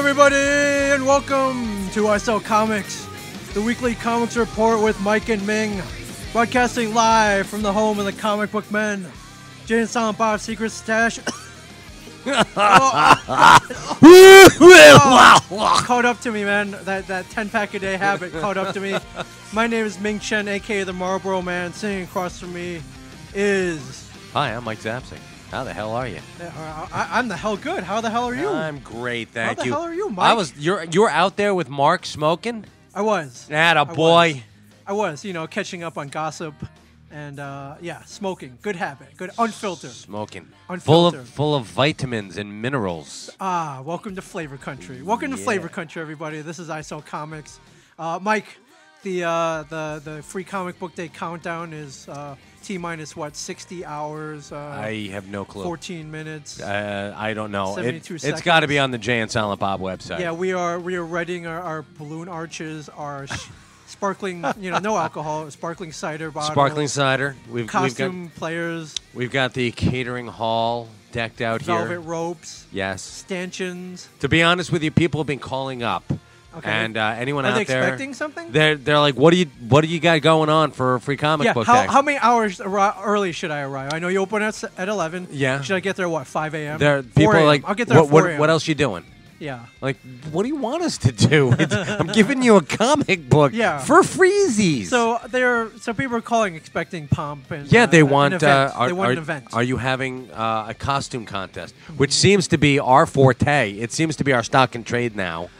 everybody, and welcome to I Sell Comics, the weekly comics report with Mike and Ming, broadcasting live from the home of the comic book men, Jay and Silent Bob's Secret Stash. Caught up to me, man. That 10-pack a day habit caught up to me. My name is Ming Chen, aka the Marlboro Man. Sitting across from me is... Hi, I'm Mike Zapsik. How the hell are you? I'm the hell good. How the hell are you? I'm great, thank you. How the hell are you, Mike? You were out there with Mark smoking? I was. Atta boy. I was, catching up on gossip and smoking. Good habit. Good unfiltered. Smoking. Unfiltered. Full of vitamins and minerals. Welcome to Flavor Country. Welcome to Flavor Country, everybody. This is I Sell Comics. Mike, the free comic book day countdown is T-minus 60 hours? I have no clue. 14 minutes. I don't know. 72 seconds. It's got to be on the Jay and Silent Bob website. Yeah, we are readying our balloon arches, our sparkling, no alcohol, sparkling cider bottle. Sparkling cider. Costume players. We've got the catering hall decked out velvet here. Velvet ropes. Yes. Stanchions. To be honest with you, people have been calling up. Okay. And anyone Are out they there expecting something? They're like, what do you got going on for free comic book day? How many hours early should I arrive? I know you open at 11. Yeah. Should I get there 5 a.m.? People are like, I'll get there at 4 a.m. What else you doing? Yeah. Like, what do you want us to do? I'm giving you a comic book for freezies. So people are calling expecting pomp and they want an event. They want an event. Are you having a costume contest, which seems to be our forte? It seems to be our stock and trade now.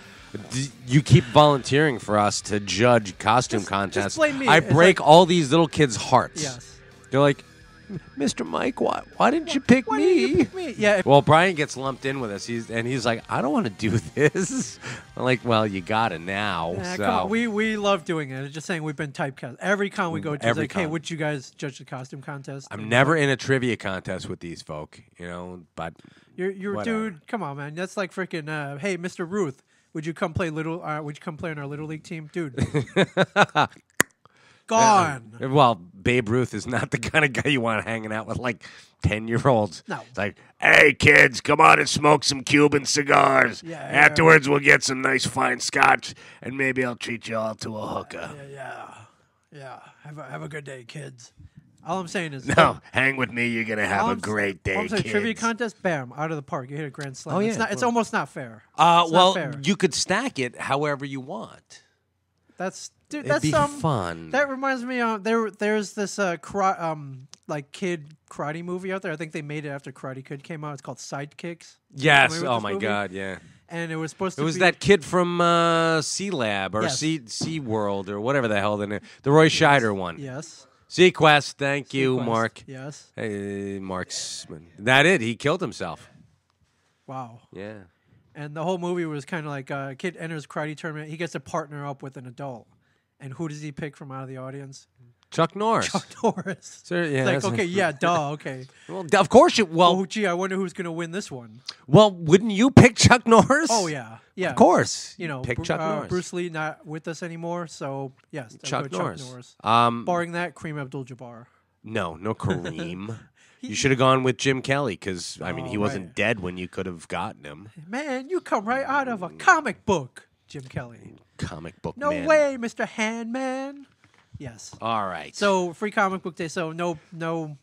You keep volunteering for us to judge costume contests. Just blame me. I break all these little kids' hearts. Yes. They're like, Mr. Mike, why didn't you pick me? Didn't you pick me? Yeah. Well, Brian gets lumped in with us. He's like, I don't want to do this. I'm like, well, you gotta now. Come so on. We love doing it. It's just saying we've been typecast. Every con we go to, it's like, hey, would you guys judge the costume contest? I'm never in a trivia contest with these folk, but you're dude. Come on, man. That's like freaking. Hey, Mr. Ruth. Would you come play Would you come play on our little league team, dude? Gone. Well, Babe Ruth is not the kind of guy you want hanging out with 10-year-olds. No. It's like, hey kids, come on and smoke some Cuban cigars. Yeah. Afterwards, we'll get some nice fine scotch, and maybe I'll treat you all to a hookah. Yeah. Have a good day, kids. All I'm saying is... No, hang with me. You're going to have a great day, I'm saying, kids. trivia contest, bam, out of the park. You hit a grand slam. Oh, yeah. It's almost not fair. Well, fair. You could stack it however you want. That's It'd be fun. That reminds me of... There's this kid karate movie out there. I think they made it after Karate Kid came out. It's called Sidekicks. Yes. Oh, my God, yeah. And it was supposed to be... It was that kid from C Lab or Sea World or whatever the hell the Roy Scheider one. Yes. Sequest, thank you, Mark. Yes. Hey, Mark's... He killed himself. Wow. Yeah. And the whole movie was kind of like a kid enters karate tournament. He gets to partner up with an adult. And who does he pick from out of the audience? Chuck Norris. Duh, okay. Well, of course you... Well, gee, I wonder who's going to win this one. Well, wouldn't you pick Chuck Norris? Oh, yeah. Yeah. Of course. Pick Chuck Norris. Bruce Lee not with us anymore, so yes. Chuck Norris. Barring that, Kareem Abdul-Jabbar. No Kareem. You should have gone with Jim Kelly because, he wasn't dead when you could have gotten him. Man, you come right out of a comic book, Jim Kelly. Comic book man. No way, Mr. Handman. Yes. All right. So free comic book day. So no.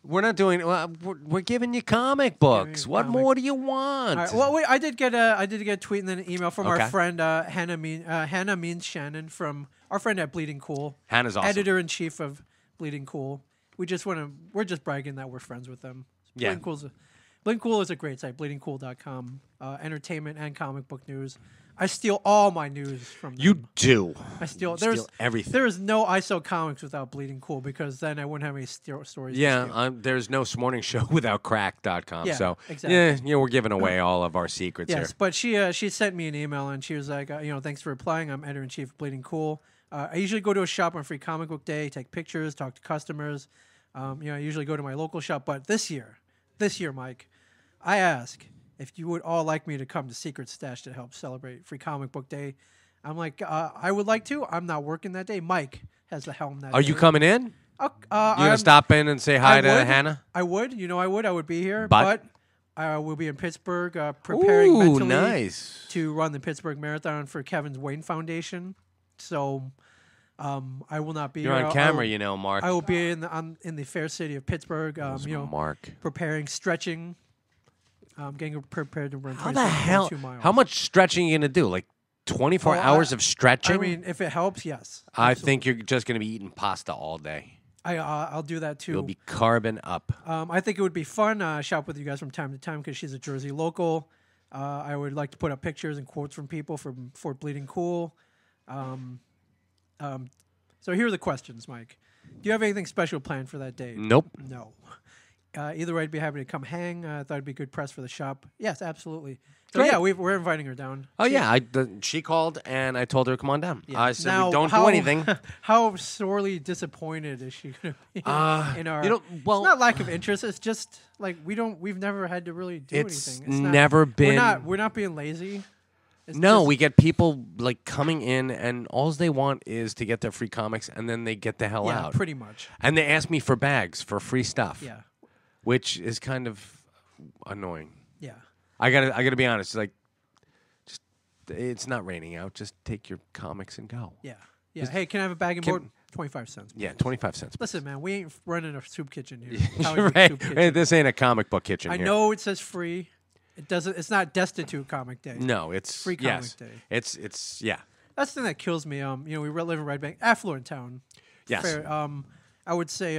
We're not doing. We're giving you comic books. What more do you want? All right. Well, I did get a tweet and then an email from our friend Hannah means Shannon from our friend at Bleeding Cool. Hannah's awesome. Editor in chief of Bleeding Cool. We're just bragging that we're friends with them. Yeah. Bleeding Cool is a great site. BleedingCool.com. Entertainment and comic book news. I steal all my news from them. You do. I steal. Steal everything. There is no I Sell Comics without Bleeding Cool because then I wouldn't have any stories. Yeah, there's no Morning Show without crack.com. Yeah, so exactly. we're giving away all of our secrets here. Yes, but she sent me an email and she was like, thanks for replying. I'm editor in chief of Bleeding Cool. I usually go to a shop on Free Comic Book Day, take pictures, talk to customers. I usually go to my local shop, but this year, Mike, I ask if you would all like me to come to Secret Stash to help celebrate Free Comic Book Day. I'm like, I would like to. I'm not working that day. Mike has the helm that day. Are you coming in? You going to stop in and say hi to Hannah? I would. I would be here. But I will be in Pittsburgh preparing Ooh, mentally nice. to run the Pittsburgh Marathon for Kevin's Wayne Foundation. So I will not be You're here. on camera, Mark. I will be in the fair city of Pittsburgh. Mark. Preparing, stretching, getting prepared to run. How the hell? 22 miles. How much stretching are you gonna do? Like 24 hours of stretching? I mean, if it helps, yes. I think you're just gonna be eating pasta all day. I'll do that too. You'll be carbon up. I think it would be fun. Shop with you guys from time to time because she's a Jersey local. I would like to put up pictures and quotes from people from Fort Bleeding Cool. So here are the questions, Mike. Do you have anything special planned for that day? Nope. No. Either way, I'd be happy to come hang. I thought it'd be good press for the shop. Yes, absolutely. So Great. yeah, we're inviting her down. Oh yeah, she called and I told her to come on down. Yeah. I said Now, we don't do anything. How sorely disappointed is she going to be in our? It's not lack of interest. It's just like we've never had to really do anything. It's never been. We're not being lazy. We get people like coming in and all they want is to get their free comics and then they get the hell out. Yeah, pretty much. And they ask me for bags for free stuff. Yeah. Which is kind of annoying. Yeah. I gotta be honest. Like, just it's not raining out. Just take your comics and go. Yeah. Yeah. Hey, can I have a bag and board? 25 cents. Yeah, 25 cents. Listen, man, we ain't running a soup kitchen here. Right. Soup kitchen. Hey, this ain't a comic book kitchen. I know it says free. It doesn't. It's not destitute comic day. No, it's free comic day. It's yeah. That's the thing that kills me. We live in Red Bank, affluent town. Yes. Fair. I would say,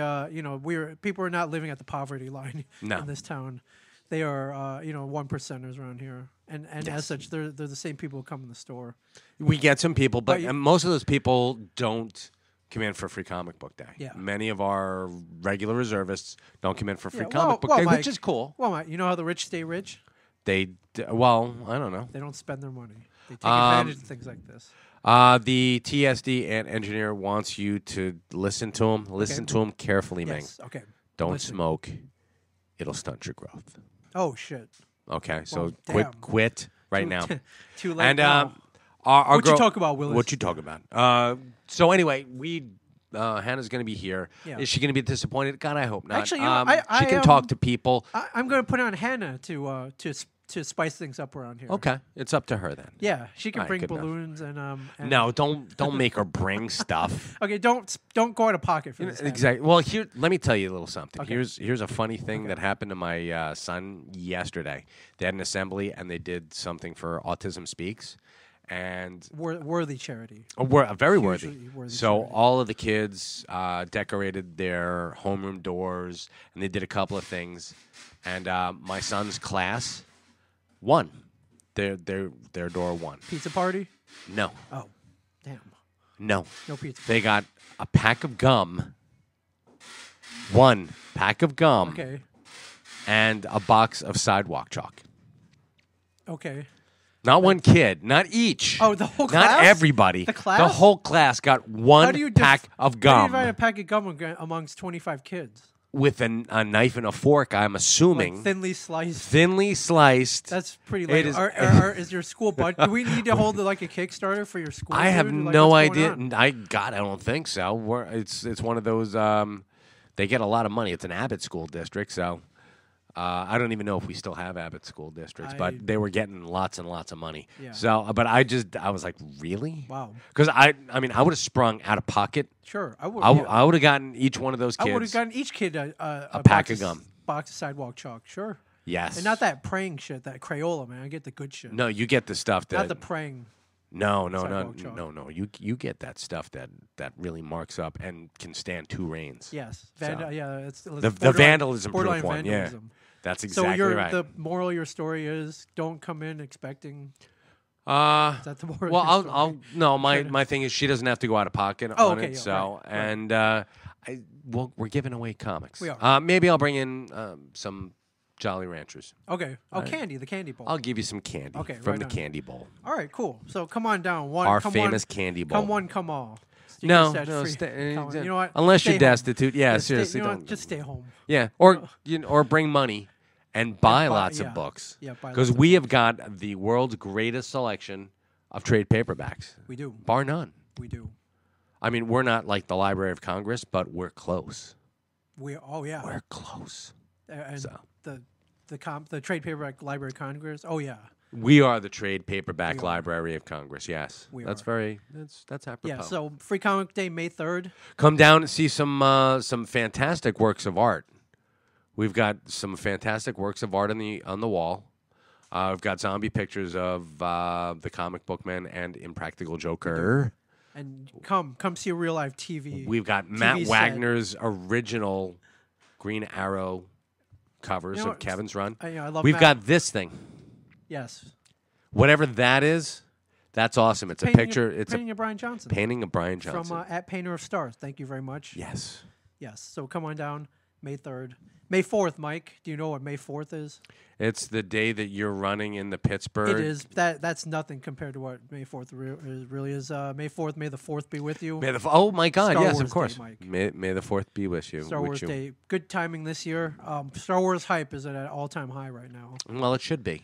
people are not living at the poverty line in this town. They are, one percenters around here, and as such, they're the same people who come in the store. We get some people, but most of those people don't come in for free comic book day. Yeah. Many of our regular reservists don't come in for free comic book day, Mike, which is cool. Well, Mike, you know how the rich stay rich? I don't know. They don't spend their money. They take advantage of things like this. The TSD and engineer wants you to listen to him. Listen to him carefully, Yes. Ming. Okay. Don't smoke. It'll stunt your growth. Oh shit. Okay, so Well, quit right now. Too late. And now. our What you talk about, Willis? What you talk about? So anyway, Hannah's going to be here. Yeah. Is she going to be disappointed? God, I hope not. Actually, she can talk to people. I'm going to put on Hannah to spice things up around here. Okay, it's up to her then. Yeah, she can All right, bring good balloons and No, don't make her bring stuff. Okay, don't go out of pocket for this. Exactly. Well, let me tell you a little something. Okay. Here's a funny thing that happened to my son yesterday. They had an assembly and they did something for Autism Speaks, and worthy charity. Very worthy. So charity. all of the kids decorated their homeroom doors, and they did a couple of things. And my son's class won. Their door won. Pizza party? No. Oh, damn. No. No pizza. They got a pack of gum. One pack of gum. Okay. And a box of sidewalk chalk. Okay. Not one kid, not each. Oh, the whole class? Not everybody. The class? The whole class got one pack of gum. How do you divide a pack of gum amongst 25 kids? With a knife and a fork, I'm assuming. Like thinly sliced. Thinly sliced. That's pretty late. Is your school budget? Do we need to hold like a Kickstarter for your school? I have like, no what's idea. going on? I don't think so. It's one of those. They get a lot of money. It's an Abbott school district, so I don't even know if we still have Abbott school districts, but they were getting lots and lots of money. Yeah. So, but I was like, really? Wow. Because I would have sprung out of pocket. Sure, I would. I would have gotten each one of those kids. I would have gotten each kid a pack of gum, box of sidewalk chalk. Sure. Yes. And not that praying shit, that Crayola, man. I get the good shit. No, you get the stuff that. Not the praying. No. Chalk. You get that stuff that really marks up and can stand two rains. Yes. It's the vandalism proof one. Vandalism. Yeah. That's exactly right. The moral of your story is don't come in expecting. Is that the moral? Well, my thing is she doesn't have to go out of pocket on it. Yeah, so right. and we're giving away comics. We are. Maybe I'll bring in some Jolly Ranchers. Okay. Candy, the candy bowl. I'll give you some candy from the candy bowl. All right, cool. So come on down. Our famous candy bowl. Come one, come all. You know what? Unless you're Stay home. destitute, seriously, don't just stay home. Yeah, or bring money and buy lots of books. Yeah, because we have got the world's greatest selection of trade paperbacks. We do, bar none. We do. I mean, we're not like the Library of Congress, but we're close. We're close. And the trade paperback Library of Congress. Oh yeah, We are the trade paperback We are. Library of Congress. Yes, We that's are. that's apropos. yeah. So Free Comic Day, May 3rd. Come down and see some fantastic works of art. We've got some fantastic works of art on the wall. We've got zombie pictures of the Comic Book Man and Impractical Joker. And come see a real life TV. We've got TV Matt set. Wagner's original Green Arrow covers You know of Kevin's run. I love We've Matt. got this thing. Yes. Whatever that is, that's awesome. It's a Painting picture. Of, It's painting of Brian Johnson. a painting of Brian Johnson. From at Painter of Stars. Thank you very much. Yes. Yes. So come on down, May 3rd. May 4th, Mike. Do you know what May 4th is? It's the day that you're running in the Pittsburgh. It is. That's nothing compared to what May 4th really is. May 4th, May the 4th be with you. Oh, my God. Star yes, Wars of course. Day, Mike. May the 4th be with you. Star Wars Day. Good timing this year. Star Wars hype is at an all-time high right now. Well, it should be.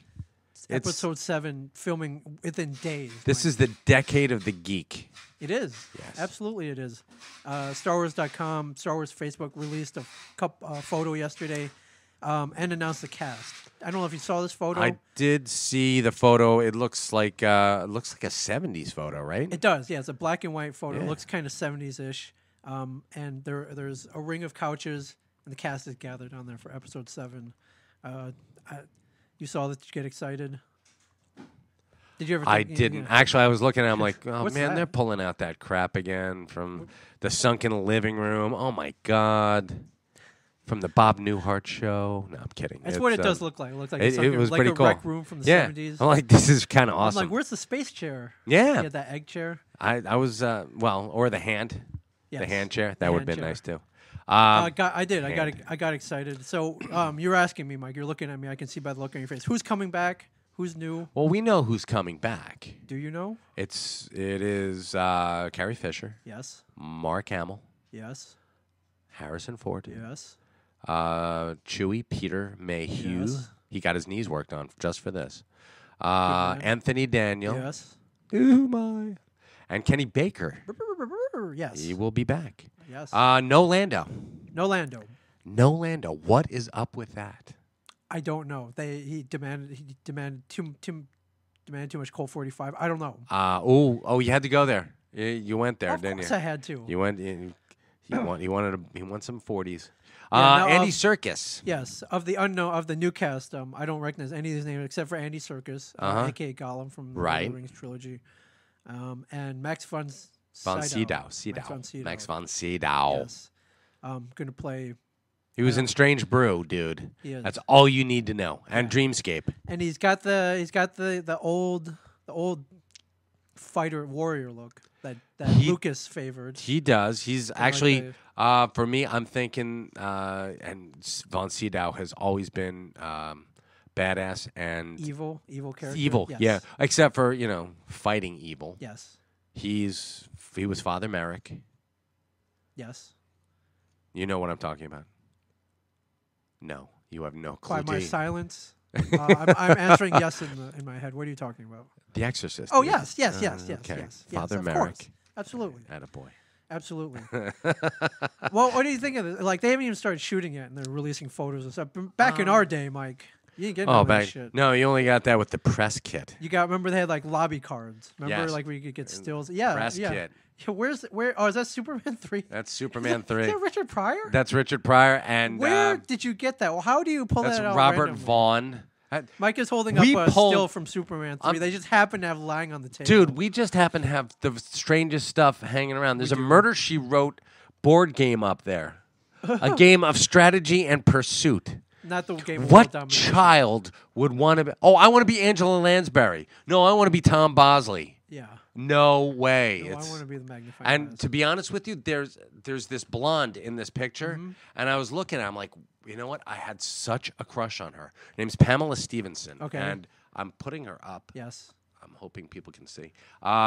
Episode 7 filming within days. This Mike. is the decade of the geek. It is. Yes. Absolutely it is. StarWars.com, Star Wars Facebook released a photo yesterday and announced the cast. I don't know if you saw this photo. I did see the photo. It looks like a 70s photo, right? It does, yeah. It's a black and white photo. Yeah. It looks kind of 70s-ish. And there's a ring of couches, and the cast is gathered on there for episode 7. You saw that? Did you get excited? Did you ever think, I didn't. Actually, I was looking at it. I'm like, oh, What's man, that? they're pulling out that crap again from the sunken living room. Oh, my God. From the Bob Newhart show. No, I'm kidding. That's what it does look like. It looks like it was like pretty a cool. rec room from the Yeah. 70s. I'm like, this is kind of I'm awesome. like, where's the space chair? Yeah. You had that egg chair. I was, or the hand. Yes. The hand chair. The That would have hand been chair. nice, too. I did. hand. I got excited. So you're asking me, Mike. You're looking at me. I can see by the look on your face. Who's coming back? Who's new? Well, we know who's coming back. Do you know? It is Carrie Fisher, Yes. Mark Hamill, Yes. Harrison Ford, Yes. Chewie Peter Mayhew. Yes. He got his knees worked on just for this. man. Anthony Daniel. Yes. Oh my. And Kenny Baker. Yes. He will be back. Yes. No Lando. No Lando. No Lando. What is up with that? I don't know. He demanded too much Colt 45. I don't know. You had to go there. You went there, Of didn't course you? I had to. You went. He wanted some 40s. Yeah, no, Andy Serkis. Yes, of the new cast, I don't recognize any of these names except for Andy Serkis, aka Gollum from the Lord of the Rings trilogy, and Max von Sydow. Max von Sydow. Yes, gonna play. He was in Strange Brew, dude. He is. That's all you need to know. And Dreamscape. And he's got the old fighter warrior look that Lucas favored. He does. He's actually for me. I'm thinking, and von Sydow has always been badass and evil character. Evil, Yes. yeah. Except for fighting evil. Yes. He was Father Merrick. Yes. You know what I'm talking about. No, you have no clue. By my do you? silence, I'm answering yes in my head. What are you talking about? The Exorcist. Oh dude. yes. Okay. Father of Merrick. course. Absolutely. Attaboy. Absolutely. Well, what do you think of this? Like, they haven't even started shooting yet, and they're releasing photos and stuff. Back in our day, Mike, you didn't get none of that shit. No, you only got that with the press kit. Remember they had like lobby cards. Remember, Yes. like where you could get stills. Yeah, Press yeah. kit. Yeah, where? Oh, is that Superman 3? That's Superman 3. Is that Richard Pryor? That's Richard Pryor and Where did you get that? Well, how do you pull that's that out? Robert randomly? Vaughn. Mike is holding up We a pulled- still from Superman 3. They just happen to have lying on the table. Dude, we just happen to have the strangest stuff hanging around. There's a Murder, She Wrote board game up there. A game of strategy and pursuit. Not the game of What world domination. child would want to be... Oh, I want to be Angela Lansbury. No, I want to be Tom Bosley. Yeah. No way. No, I want to be the magnifying And glass. to be honest with you, there's this blonde in this picture, Mm-hmm. and I was looking at it, I'm like, you know what? I had such a crush on her. Her name's Pamela Stevenson. Okay. And I'm putting her up. Yes. I'm hoping people can see.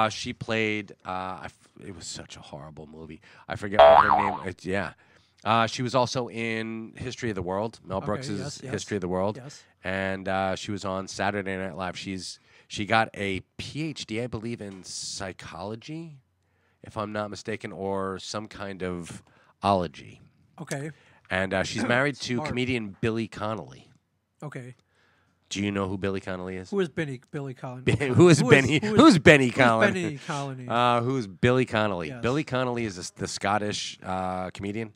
She played, it was such a horrible movie. I forget what her name, she was also in History of the World, Mel Brooks' yes. History of the World. Yes. And she was on Saturday Night Live. She got a PhD, I believe, in psychology, if I'm not mistaken, or some kind of ology. Okay. And she's married to Smart. comedian Billy Connolly. Do you know who Billy Connolly is? Who is Billy Connolly? Who's Benny Connolly? Benny Connolly? Who's Billy Connolly? Yes. Billy Connolly is the Scottish comedian.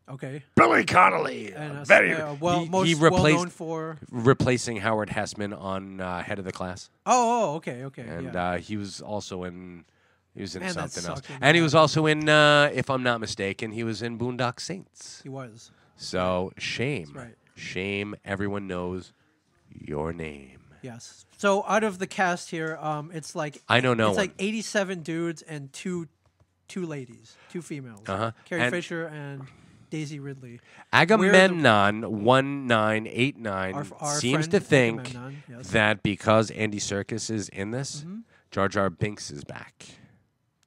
Okay. Billy Connolly. And He most replaced well known for replacing Howard Hessman on Head of the Class. okay. And he was also in. He was in Man, that something else, sucked. and he was also in. If I'm not mistaken, he was in Boondock Saints. He was. So shame, That's right. shame. Everyone knows your name. Yes. So out of the cast here, it's like I know no It's one. like 87 dudes and two ladies, two females. Carrie And- Fisher and Daisy Ridley. Agamemnon 1989 Our seems friend to think Agamemnon, yes. that because Andy Serkis is in this, Jar Jar Binks is back.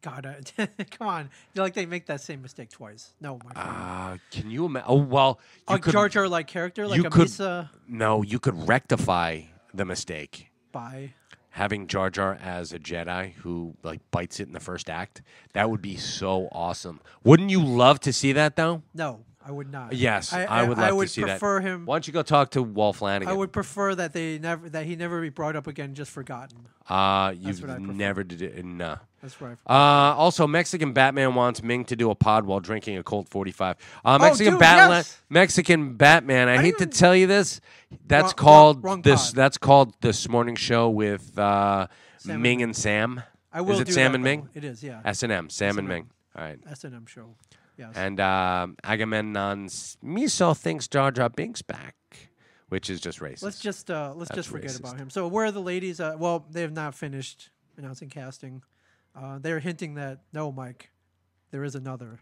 God, come on! They make that same mistake twice. No, my friend. Can you imagine? Oh well, you could, Jar Jar like character, like you a could- Misa no, you could rectify the mistake. by. Having Jar Jar as a Jedi who bites it in the first act, that would be so awesome. Wouldn't you love to see that though? No, I would not. Yes, I would love to see that. I would prefer him. Why don't you go talk to Walt Flanagan? I would prefer that he never be brought up again, just forgotten. You've what I prefer. never did it. No. That's right. Also, Mexican Batman wants Ming to do a pod while drinking a Colt 45. Mexican Mexican Batman. I hate to tell you this. That's called wrong this. pod. That's called This Morning Show with Sam Ming and Sam. I will Is it do Sam that, and Ming? though. It is, yeah. S&M. Sam and S&M. Ming. All right. S&M show. Yes. And Agamemnon's Miso thinks Jar Jar Binks back, which is just racist. Let's just forget racist. about him. So where are the ladies? Well, they have not finished announcing casting. They're hinting that no, Mike, there is another.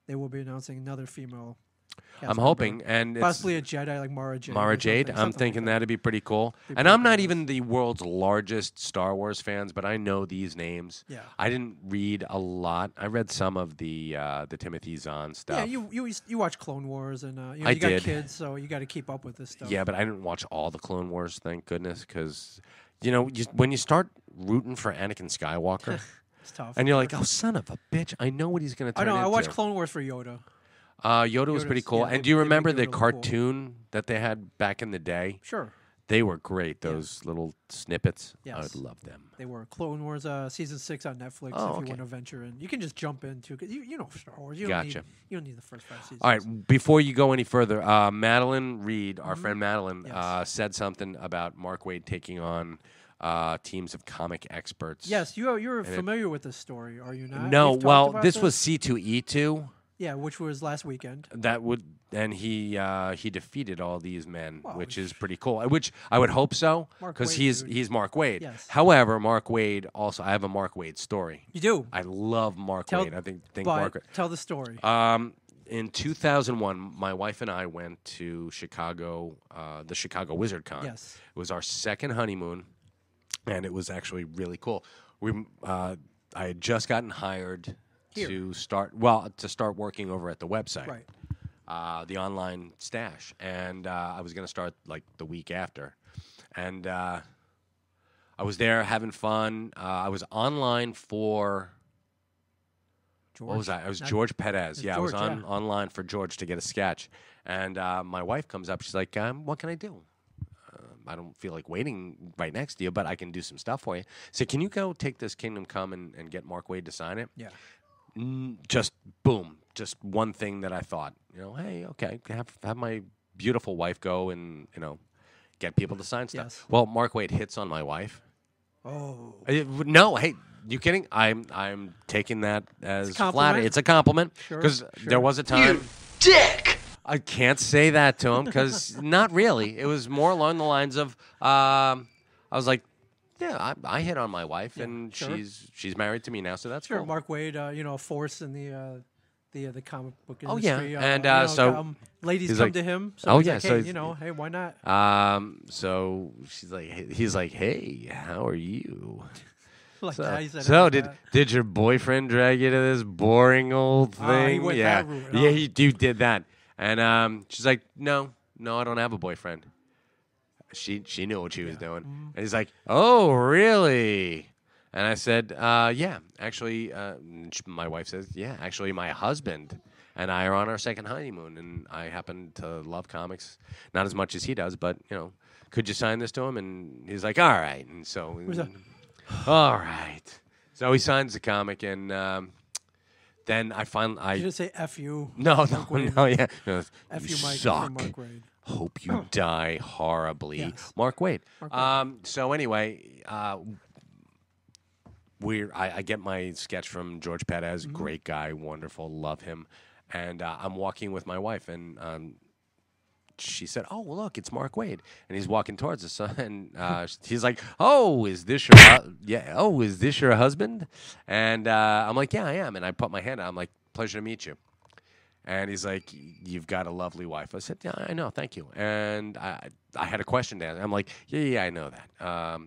They will be announcing another female. cast I'm member. hoping, and it's Possibly a Jedi like Mara Jade. Mara or Jade. something I'm like thinking that. that'd be pretty cool. Be And pretty I'm not badass. even the world's largest Star Wars fans, but I know these names. Yeah. I didn't read a lot. I read some of the Timothy Zahn stuff. Yeah, you watch Clone Wars and I you got did. kids, so you got to keep up with this stuff. Yeah, but I didn't watch all the Clone Wars, thank goodness, because when you start rooting for Anakin Skywalker, It's tough. and you're like, oh son of a bitch, I know what he's gonna I turn know. into. I watched Clone Wars for Yoda. Yoda was pretty Yoda's- cool. yeah, And they- do you they make remember Yoda the look cool. cartoon that they had back in the day? Sure. They were great. Those little snippets. I Yes. would love them. They were Clone Wars season 6 on Netflix. Oh, if you okay. want to venture in, you can just jump into because you know Star Wars. You Gotcha. don't need the first 5 seasons. All right, before you go any further, Madeline Reed, our friend Madeline, Yes. said something about Mark Waid taking on teams of comic experts. Yes, you're familiar with this story, are you not? No, We've talked well, about this was C2E2. yeah, which was last weekend. And he defeated all these men, Well, which is pretty cool. Which I would hope so, Mark because Waid, dude. he's Mark Waid. Yes. However, Mark Waid also, I have a Mark Waid story. You do. I love Mark Waid. I think but Mark. tell the story. In 2001, my wife and I went to Chicago, the Chicago Wizard Con. Yes. It was our second honeymoon, and it was actually really cool. I had just gotten hired Here. to start working over at the website, Right. the online stash, and I was going to start the week after, and I was there having fun. I was online for. George. What was I? I was Not- George Perez. It's Yeah, I was George, yeah. online for George to get a sketch. And my wife comes up. She's like, what can I do? I don't feel like waiting right next to you, but I can do some stuff for you. So can you go take this Kingdom Come and get Mark Waid to sign it? Yeah. Just boom. Just one thing that I thought, hey, okay, have my beautiful wife go and, get people to sign stuff. Yes. Well, Mark Waid hits on my wife. Oh. No, hey, you kidding? I'm taking that as compliment? flattery. It's a compliment Sure, because sure. there was a time. Dick! I can't say that to him because not really. It was more along the lines of I was like, yeah, I hit on my wife and sure. she's married to me now, so that's Sure, cool. Mark Waid, a force in the comic book Oh, yeah. industry. And, so ladies he's come like- to him. So Oh, he's yeah, like, so hey, it's- hey, why not? So he's like, hey, how are you? Like So, that, he said it so like did that. did your boyfriend drag you to this boring old Oh, he thing? went yeah, that route, yeah, huh? he did that. And she's like, no, I don't have a boyfriend. She knew what she was doing. Mm-hmm. And he's like, oh, really? And I said, yeah, actually. My wife says, yeah, actually, my husband. and I are on our second honeymoon, and I happen to love comics, not as much as he does, but could you sign this to him? And he's like, all right, and so all right, so he signs the comic, and then I finally Did you say F you? No, yeah, no, F you you, Mike, suck. from Mark Wade. Hope you die horribly. Yes. Mark Wade. Mark Wade. So anyway, I get my sketch from George Perez, great guy, wonderful, love him. And I'm walking with my wife, and she said, "Oh, well, look, it's Mark Wade," and he's walking towards us, and he's like, "Oh, is this your is this your husband?" And I'm like, "Yeah, I am." And I put my hand out. I'm like, "Pleasure to meet you." And he's like, "You've got a lovely wife." I said, "Yeah, I know, thank you." And I had a question to ask. I'm like, "Yeah, I know that."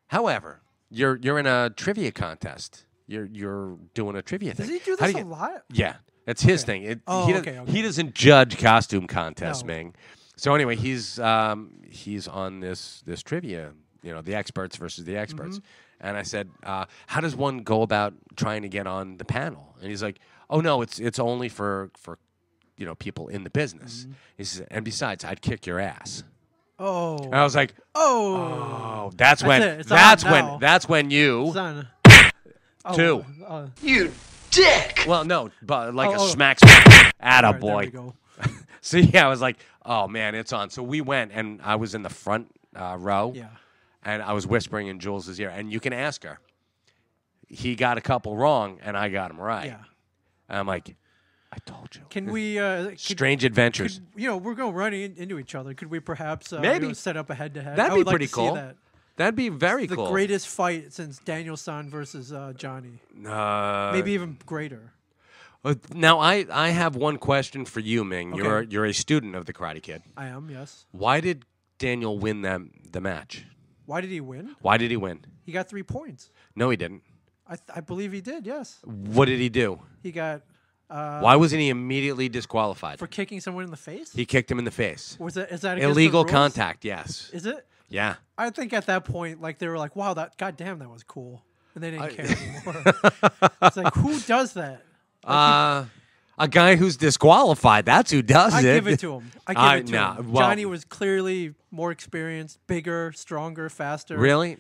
However, you're in a trivia contest. You're doing a trivia thing. Does he do this a lot? Yeah. It's his thing. Okay. He doesn't judge costume contests, No. Ming. So anyway, he's on this trivia, the experts versus the experts. And I said, how does one go about trying to get on the panel? And he's like, oh no, it's only for people in the business. He says, and besides, I'd kick your ass. Oh. And I was like, that's when you It's on. two. You dick! Well, no, but like a smack. Atta Attaboy. there we go. So yeah, I was like, oh man, it's on. So we went, and I was in the front row, Yeah. and I was whispering in Jules' ear, and you can ask her. He got a couple wrong, and I got them right. Yeah. And I'm like, I told you. Can we? Strange adventures. We're going running into each other. Could we perhaps Maybe set up a head-to-head? That'd I be would like pretty to see cool. that. That'd be very The cool. greatest fight since Daniel San versus Johnny. Maybe even greater. Now, I have one question for you, Ming. Okay. You're a student of the Karate Kid. I am, yes. Why did Daniel win the match? Why did he win? Why did he win? He got 3 points. No, he didn't. I believe he did, yes. What did he do? He got... Why wasn't he immediately disqualified? For kicking someone in the face? He kicked him in the face. Is that against Illegal the rules? contact, yes. Is it? Yeah. I think at that point, they were like, wow, goddamn, that was cool. And they didn't care anymore. It's like, who does that? A guy who's disqualified. That's who does I it. give it to him. I give it to him. Well, Johnny was clearly more experienced, bigger, stronger, faster. Really?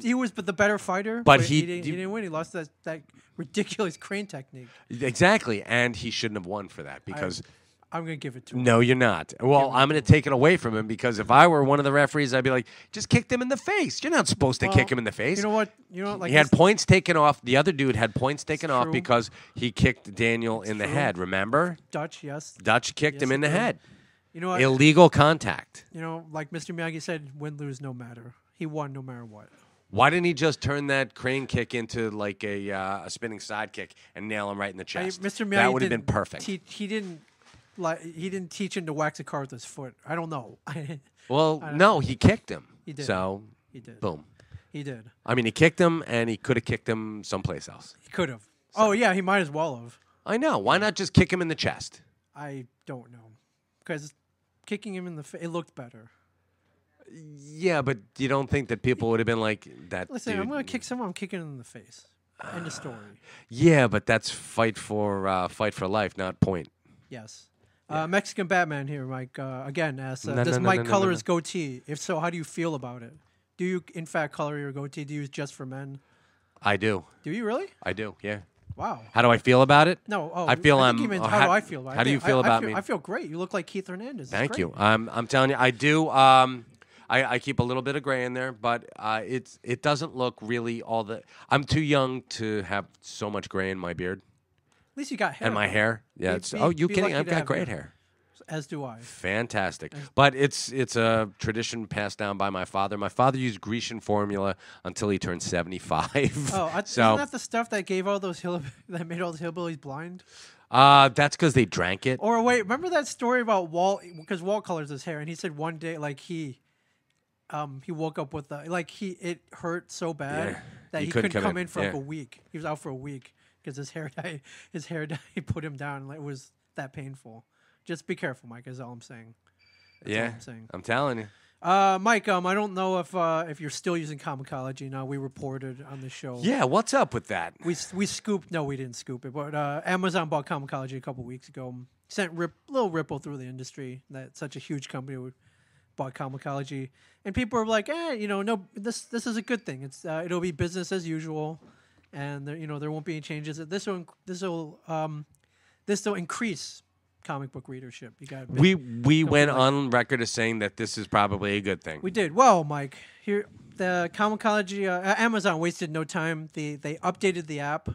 He was the better fighter, but he he didn't win. He lost that ridiculous crane technique. Exactly, and he shouldn't have won for that because... I'm going to give it to him. No, you're not. Well, I'm going to take it away from him because if I were one of the referees, I'd be like, just kick them in the face. You're not supposed to kick him in the face. You know what? He had points taken off. The other dude had points taken off true. because he kicked Daniel in the head. Remember? Dutch, yes. Dutch kicked him in the he did. head. You know what? Illegal contact. Like Mr. Miyagi said, win, lose, no matter. He won no matter what. Why didn't he just turn that crane kick into like a spinning side kick and nail him right in the chest? Mr. Miyagi that would have been perfect. He didn't teach him to wax a car with his foot. I don't know. Well, no, he kicked him. He did. So, he did. Boom. He did. I mean, he kicked him, and he could have kicked him someplace else. He could have. Oh, yeah, he might as well have. I know. Why not just kick him in the chest? I don't know. Because kicking him in the face, it looked better. Yeah, but you don't think that people would have been like that? Listen, dude. I'm going to kick someone, I'm kicking him in the face. End of story. Yeah, but that's fight for life, not point. Yes. Mexican Batman here, Mike. Again, asks, No, does no, Mike no, color no. his goatee? If so, how do you feel about it? Do you, in fact, color your goatee? Do you use just for men? I do. Do you really? I do. Yeah. Wow. How do I feel about it? No. Oh, I feel think I'm. he meant, how how do I feel about it? How do you feel about me? I feel great. You look like Keith Hernandez. It's Thank great. you. I'm telling you, I do. I keep a little bit of gray in there, but it doesn't look really all the. I'm too young to have so much gray in my beard At least you got hair. and my hair. Yeah. You be kidding? lucky I've to got have great hair. As do I. Fantastic. But it's a tradition passed down by my father. My father used Grecian formula until he turned 75. Oh, so isn't that the stuff that gave all those that made all those hillbillies blind? that's because they drank it. Or wait, remember that story about Walt? Because Walt colors his hair, and he said one day, he woke up with it hurt so bad that he couldn't come in for like a week. He was out for a week because his hair dye put him down. It was that painful. Just be careful, Mike. Is all I'm saying. That's all I'm saying. I'm telling you. Mike, I don't know if you're still using Comicology now. We reported on the show. Yeah, what's up with that? We scooped. No, we didn't scoop it. But Amazon bought Comicology a couple weeks ago. Sent little ripple through the industry that such a huge company would bought Comicology, and people are like, no, this is a good thing. It's it'll be business as usual, and there won't be any changes. This will increase comic book readership. You got we went on record as saying that this is probably a good thing. We did. Well, Mike, here the Comicology Amazon wasted no time. They updated the app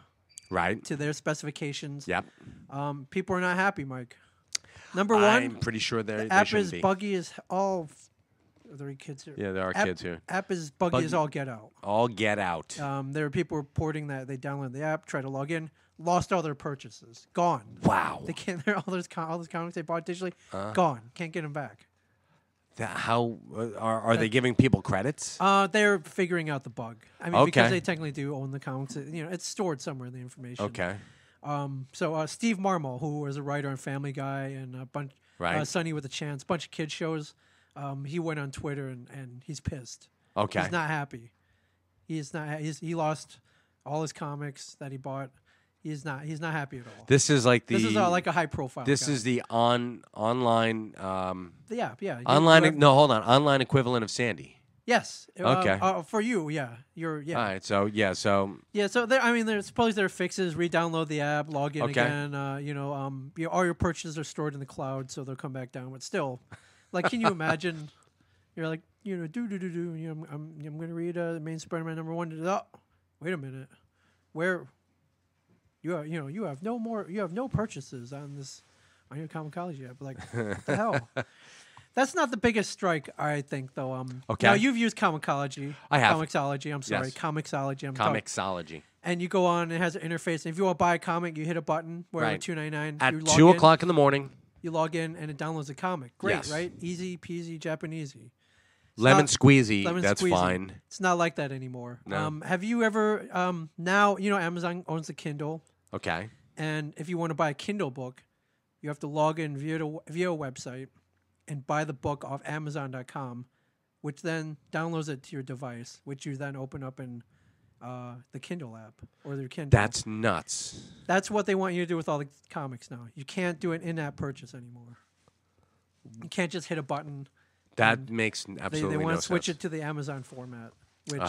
right to their specifications. Yep. People are not happy, Mike. Number one, I'm pretty sure the app shouldn't is be. buggy as all. Are there any kids here? Yeah, there are kids here. App is buggy as all get out. All get out. There are people reporting that they downloaded the app, tried to log in, lost all their purchases, gone. Wow. They can't. All those comics they bought digitally, gone. Can't get them back. How are they giving people credits? They're figuring out the bug. I mean, because Okay. they technically do own the comics. It's stored somewhere in the information. Okay. So Steve Marmol, who was a writer on Family Guy and a bunch, Right. Sunny with a Chance, bunch of kids shows. He went on Twitter and he's pissed. Okay. He's not happy. He lost all his comics that he bought. He's not happy at all. This is like This is like a high profile. This guy. is the online the app. Yeah. online equivalent of Sandy. Yes. Okay. For you, yeah. All right. So Yeah, so there's probably there are fixes. Re-download the app, log in Okay. again. All your purchases are stored in the cloud, so they'll come back down. But still, like, can you imagine? You're like, I'm going to read the main Spider-Man #1. Oh, wait a minute, where you have no purchases on your Comicology app. Like, what the hell? That's not the biggest strike, I think, though. Okay. Now, you've used Comicology. I have. Comixology. I'm sorry. Yes. Comixology. Comixology. And you go on, it has an interface. And if you want to buy a comic, you hit a button, where Right. $2.99. At you log 2 in, o'clock in the morning. You log in, and it downloads a comic. Great, Yes. right? Easy peasy Japanesey. Lemon squeezy. Lemon That's squeezy. fine. It's not like that anymore. No. Have you ever, now, Amazon owns the Kindle. Okay. And if you want to buy a Kindle book, you have to log in via a website and buy the book off Amazon.com, which then downloads it to your device, which you then open up in the Kindle app or their Kindle. That's nuts. That's what they want you to do with all the comics now. You can't do an in-app purchase anymore. You can't just hit a button. That makes absolutely They want no to switch sense. it to the Amazon format, which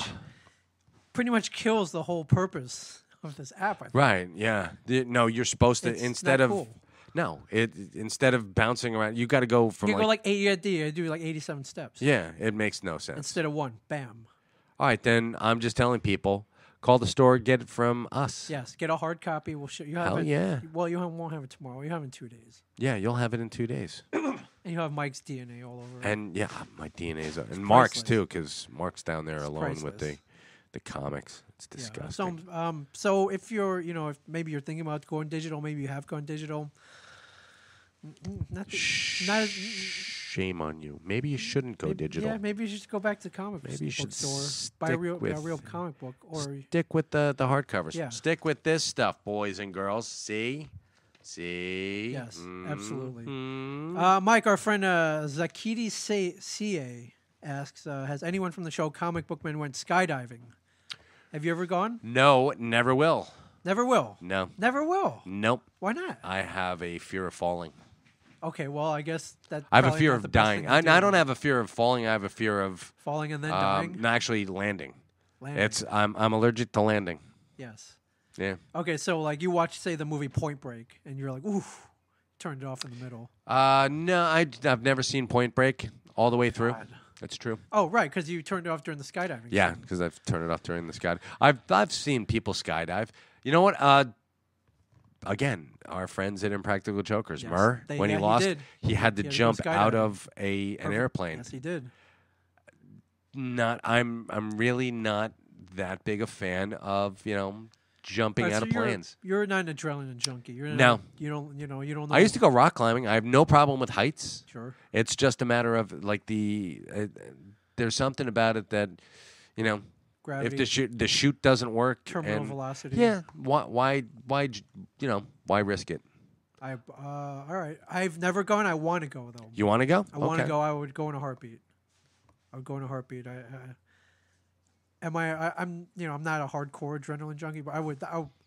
pretty much kills the whole purpose of this app. I think. Right. Yeah. No, you're supposed to It's instead not of cool. no. Instead of bouncing around, you got to go from You go like 80. I do like 87 steps yeah. It makes no sense. instead of one. Bam. All right, then I'm just telling people, call the store, get it from us. Yes, get a hard copy. We'll show you. Have Hell it. yeah. Well, won't have it tomorrow. You have it in 2 days, Yeah, you'll have it in 2 days. and you have Mike's DNA all over. it. And yeah, my DNA's and Mark's priceless. too, because Mark's down there alone with priceless. the comics. It's Yeah. disgusting. So if you're, if maybe you're thinking about going digital, maybe you have gone digital. Not Shame on you. Maybe you shouldn't go digital. Yeah, maybe you should go back to the comic Maybe you book should store, buy a stick real with- comic book, or Stick with the hardcovers. Yeah. Stick with this stuff, boys and girls. See? yes, absolutely. Mhm. Mike, our friend Zakidi CA asks, has anyone from the show Comic Bookman went skydiving? Have you ever gone? No, never will. Never will. No. Never will. Nope. Why not? I have a fear of falling. Okay, well, I guess that. I have a probably fear not of the best dying. thing I to do. don't have a fear of falling. I have a fear of Falling and then dying. no, actually landing. Landing. I'm allergic to landing. Yes. Yeah. Okay, so like you watch, say, the movie Point Break, and you're like, oof, turned it off in the middle. No, I've never seen Point Break all the way through. God. That's true. Oh, right, because you turned it off during the skydiving. Yeah, scene. because I've turned it off during the sky. I've seen people skydive. You know what? Again, our friends at Impractical Jokers, Yes, Murr, when he he lost, did. he had to He had to go jump out skydiving. of an Perfect. airplane. Yes, he did. I'm really not that big a fan of jumping Right, out so of planes. You're not an adrenaline junkie. You're not, No. You don't know. I used to go rock climbing. I have no problem with heights. Sure. It's just a matter of like there's something about it that Gravity. if the chute doesn't work, Terminal and- velocity. Yeah, why risk it? All right. I've never gone. I want to go though. You want to go? I want to Okay. go. I would go in a heartbeat. I would go in a heartbeat. I'm I'm not a hardcore adrenaline junkie, but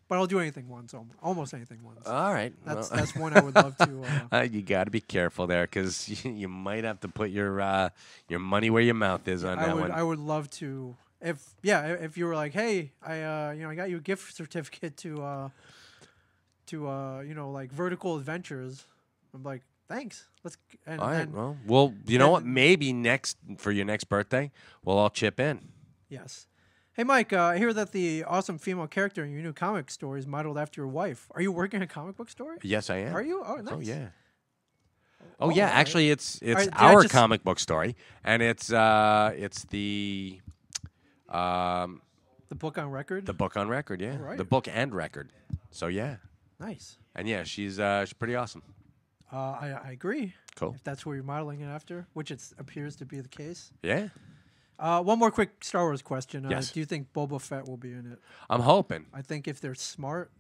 but I'll do anything once, almost anything once. All right. That's one I would love to. You got to be careful there because you might have to put your money where your mouth is on that one. I would love to. If you were like, hey, I got you a gift certificate to like Vertical Adventures. I'm like, thanks. All right. Well, you know what? Maybe for your next birthday, we'll all chip in. Yes. Hey, Mike, I hear that the awesome female character in your new comic story is modeled after your wife. Are you working a comic book story? Yes, I am. Are you? Oh, nice. Oh, yeah. Oh, yeah. Actually, it's right, our comic book story, and it's the book on record. The book on record, yeah. Right. The book and record. So yeah. Nice. And yeah, she's pretty awesome. I agree. Cool. If that's what you're modeling it after, which it appears to be the case. Yeah. One more quick Star Wars question. Yes. Do you think Boba Fett will be in it? I'm hoping. I think if they're smart.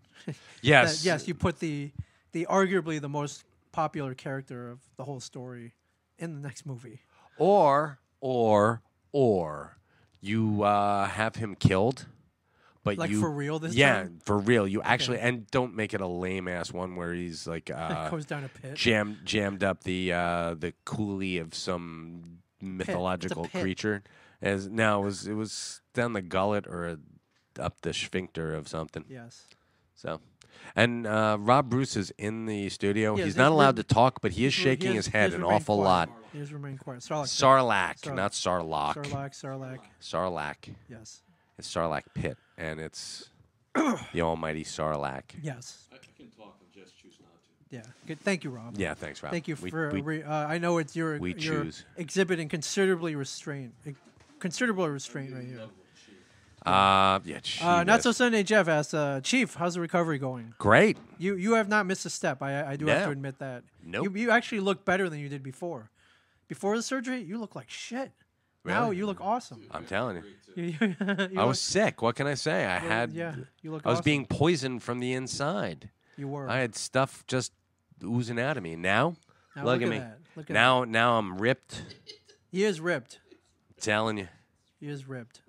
Yes. Yes, you put the arguably the most popular character of the whole story in the next movie. Or you have him killed, but like you for real this yeah, time? for real. You actually and don't make it a lame ass one where he's like goes down a pit. jammed up the coolie of some mythological creature. It was down the gullet or up the sphincter of something. Yes. So, and Rob Bruce is in the studio. Yes, he's not allowed to talk, but he is shaking his head an awful lot. He has remained quiet. Sarlacc, not Sarlacc. Sarlacc. Yes. It's Sarlacc Pit, and it's the almighty Sarlacc. Yes. I can talk, I just choose not to. Yeah. Good. Thank you, Rob. Yeah, thanks, Rob. Thank you for. I know it's you're exhibiting considerable restraint right here. Not so Sunday. Jeff asked, Chief, how's the recovery going? Great. You have not missed a step. I do have to admit that. Nope. You actually look better than you did before. Before the surgery, you look like shit. Really? Now you look awesome. I'm telling you. you I was sick. What can I say? you look I was awesome. being poisoned from the inside. You were. I had stuff just oozing out of me. Now look at me. That. Look at now I'm ripped. He is ripped. I'm telling you. He is ripped.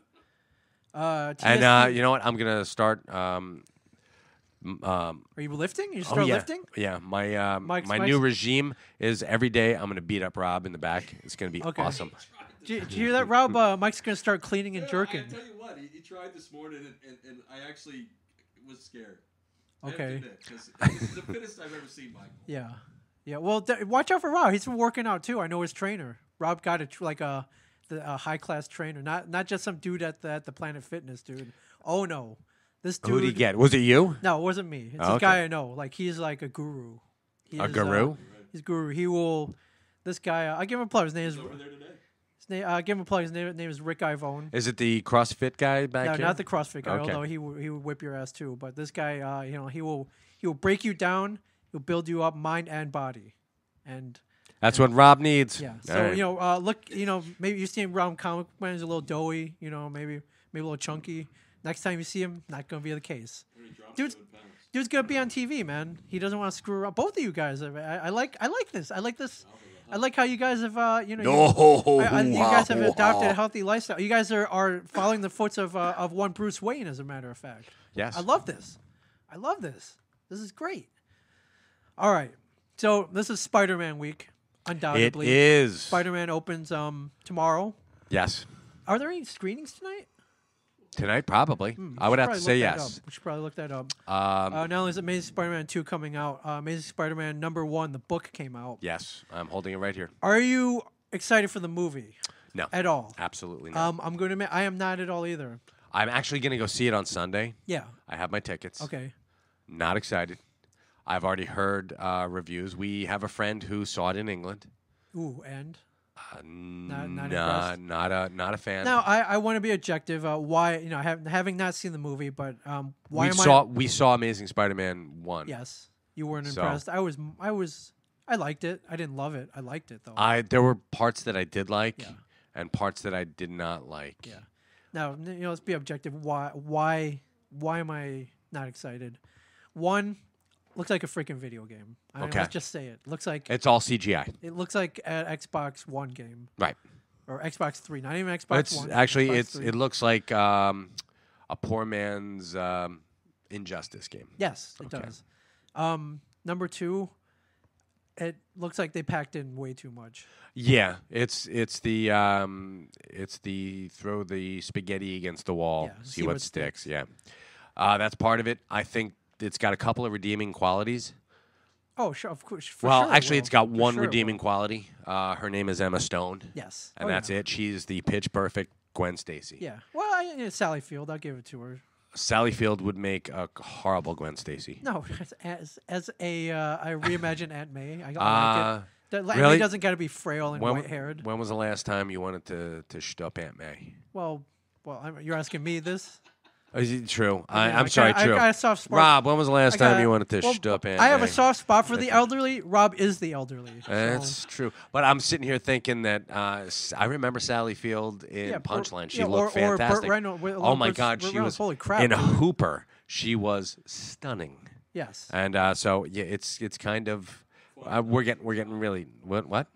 And you know what? I'm gonna start. Are you lifting? You start yeah. lifting? Yeah. My Mike's new regime is every day I'm gonna beat up Rob in the back. It's gonna be awesome. Did you hear that, Rob? Mike's gonna start cleaning and jerking. I tell you what, he tried this morning, and I actually was scared. Okay. Because it's the fittest I've ever seen Mike. Yeah. Yeah. Well, watch out for Rob. He's been working out too. I know his trainer. Rob got a high class trainer, not just some dude at the Planet Fitness, dude. Oh no, this dude. Who'd he get? Was it you? No, it wasn't me. It's this guy I know. Like he's like a guru. Guru? He's guru. He will. This guy. I'll give him a plug. His name is. Over there today. Give him a plug. His name is Rick Ivone. Is it the CrossFit guy back no, here? Not the CrossFit guy. Okay. Although he would whip your ass too. But this guy, he will break you down. He'll build you up, mind and body, and. That's what Rob needs. Yeah. All So right. look, maybe you see him around comic when he's a little doughy, maybe a little chunky. Next time you see him, not gonna be the case. Dude's gonna be on TV, man. He doesn't want to screw around. Both of you guys, I like this. I like this. I like how you guys have, you guys have adopted a healthy lifestyle. You guys are following the footsteps of one Bruce Wayne, as a matter of fact. Yes. I love this. This is great. All right. So this is Spider-Man week. Undoubtedly, it is. Spider-Man opens tomorrow. Yes. Are there any screenings tonight? Tonight, probably. I would have to say yes. We should probably look that up. Not only is Amazing Spider-Man 2 coming out, Amazing Spider-Man #1, the book came out. Yes, I'm holding it right here. Are you excited for the movie? No. At all? Absolutely not. I'm going to admit, I am not at all either. I'm actually going to go see it on Sunday. Yeah. I have my tickets. Okay. Not excited. I've already heard reviews. We have a friend who saw it in England. Ooh, and? Not a fan. Now, I want to be objective. Why, having not seen the movie, but why we saw Amazing Spider-Man 1. Yes. You weren't impressed. I liked it. I didn't love it. I liked it, though. There were parts that I did like and parts that I did not like. Yeah. Now, let's be objective. Why am I not excited? One, looks like a freaking video game. Let's just say it. Looks like it's all CGI. It looks like an Xbox One game. Right. or Xbox 3, not even Xbox It's One. actually Xbox 3. it looks like a poor man's Injustice game. Yes, it does. Number 2, it looks like they packed in way too much. Yeah, it's the throw the spaghetti against the wall, Yeah, see what sticks. Yeah, that's part of it. I think it's got a couple of redeeming qualities. Oh, sure, of course. Well, sure actually, will. it's got For one sure it redeeming will. quality. Her name is Emma Stone. Yes. And that's it. She's the pitch perfect Gwen Stacy. Yeah. Well, Sally Field, I'll give it to her. Sally Field would make a horrible Gwen Stacy. No, as a I reimagine Aunt May. I like it. Aunt May really? doesn't got to be frail and white-haired. When was the last time you wanted to shtup Aunt May? Well, you're asking me this? Is it true? I I'm sorry, I true. got a soft spot. Rob, when was the last time you wanted to shtup Aunt May? I have a soft spot for the elderly. Rob is the elderly. That's true. But I'm sitting here thinking that I remember Sally Field in Punchline. She looked fantastic. Or Burt Reynolds, oh my God, she was holy crap, in dude. Hooper. She was stunning. Yes. And so yeah, it's kind of we're getting really what?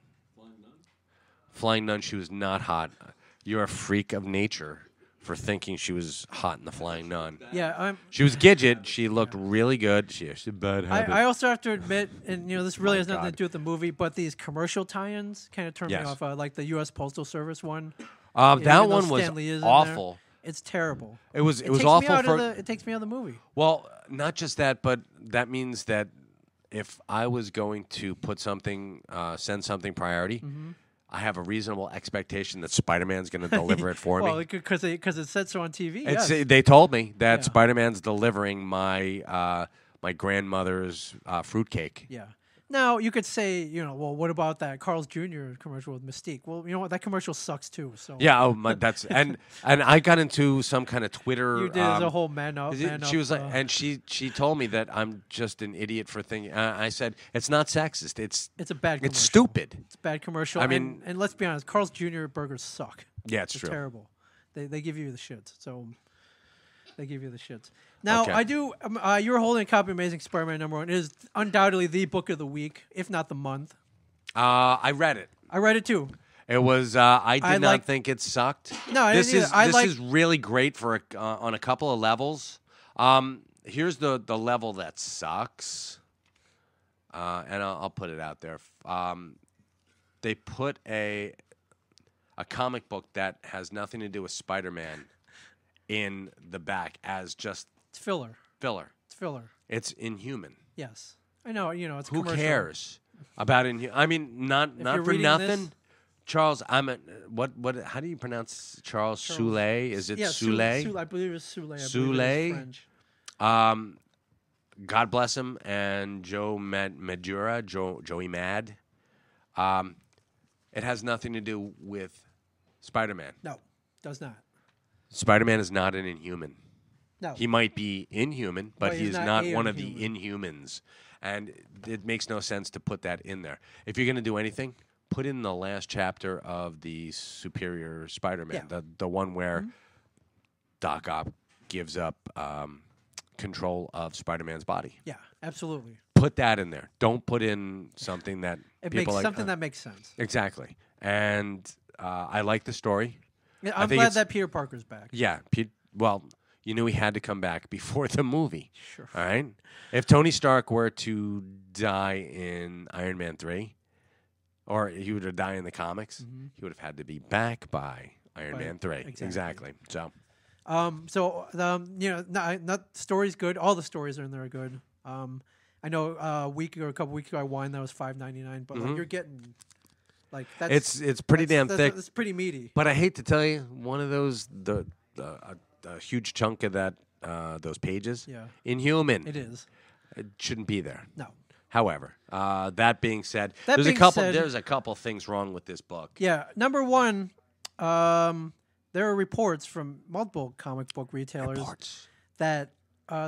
Flying Nun. She was not hot. You're a freak of nature for thinking she was hot in the Flying Nun. Yeah, She was Gidget. She looked really good. She had a bad habit. I also have to admit, and this really My has nothing God. to do with the movie, but these commercial tie-ins kind of turn me Yes. off. Like the U.S. Postal Service one. that even though one was Stan Lee is in there. awful. It's terrible. It was takes me awful out for. of it takes me out of the movie. Well, not just that, but that means that if I was going to put something, send something priority, I have a reasonable expectation that Spider-Man's going to deliver it for Well, me. because it said so on TV. It's, Yes. They told me that Yeah. Spider-Man's delivering my my grandmother's fruitcake. Yeah. Now you could say, well, what about that Carl's Jr. commercial with Mystique? Well, you know what? That commercial sucks too. So Yeah, that's and I got into some kind of Twitter. you did a whole man up. She was like, and she told me that I'm just an idiot for thinking. I said it's not sexist. It's a bad commercial. It's stupid. It's a bad commercial. I mean- and let's be honest, Carl's Jr. burgers suck. Yeah, it's They're true. terrible. They give you the shits. So they give you the shits. Now Okay. I do. You were holding a copy of Amazing Spider-Man #1. It is undoubtedly the book of the week, if not the month. I read it. I read it too. It was. I did not liked- think it sucked. No, I this didn't is either. this is really great for on a couple of levels. Here's the level that sucks, and I'll put it out there. They put a comic book that has nothing to do with Spider-Man in the back as just It's filler. filler. It's filler. It's inhuman. Yes, I know. It's Who commercial. cares about inhuman? I mean, not you're for reading nothing. this- Charles, I'm a what? How do you pronounce Charles Soule? Is it Yeah, Soule? I believe it's Soule. Soule? God bless him, and Joey Mad. It has nothing to do with Spider-Man. No, does not. Spider-Man is not an inhuman. No. He might be inhuman, but But he he's is not not a one of the inhuman. inhumans. And it makes no sense to put that in there. If you're going to do anything, put in the last chapter of the Superior Spider-Man, Yeah. the one where Doc Ock gives up control of Spider-Man's body. Yeah, absolutely. Put that in there. Don't put in something that It people makes like. something that makes sense. Exactly. And I like the story. Yeah, I I'm think glad it's- that Peter Parker's back. Yeah. Well, you knew he had to come back before the movie. Sure. All right. If Tony Stark were to die in Iron Man 3, or he would have died in the comics, he would have had to be back by Iron By- Man 3. exactly. So, Not story's good. All the stories are in there are good. I know a couple weeks ago I won that was $5.99, but like, you're getting like that's it's pretty damn thick. It's pretty meaty. But I hate to tell you, one of those, a huge chunk of that, those pages, Yeah. inhuman. It is. It shouldn't be there. No. However, that being said, That there's being a couple. said- There's a couple things wrong with this book. Yeah. Number one, there are reports from multiple comic book retailers Reports. that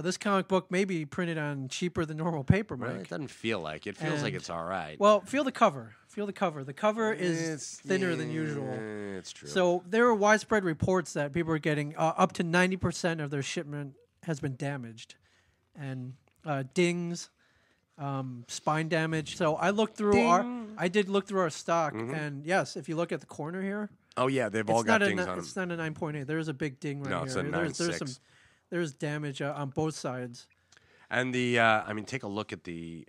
this comic book may be printed on cheaper than normal paper, Well, Mike. it doesn't feel like. It feels like And- it's all right. Well, feel the cover. Feel the cover. The cover is It's- thinner than usual. It's true. So there are widespread reports that people are getting up to 90% of their shipment has been damaged, and dings, spine damage. So I looked through I did look through our stock, and yes, if you look at the corner here, Oh yeah, they've all got dings on them. It's not a 9.8. There's a big ding right No, here. it's a 9.6. There's damage on both sides. And take a look at the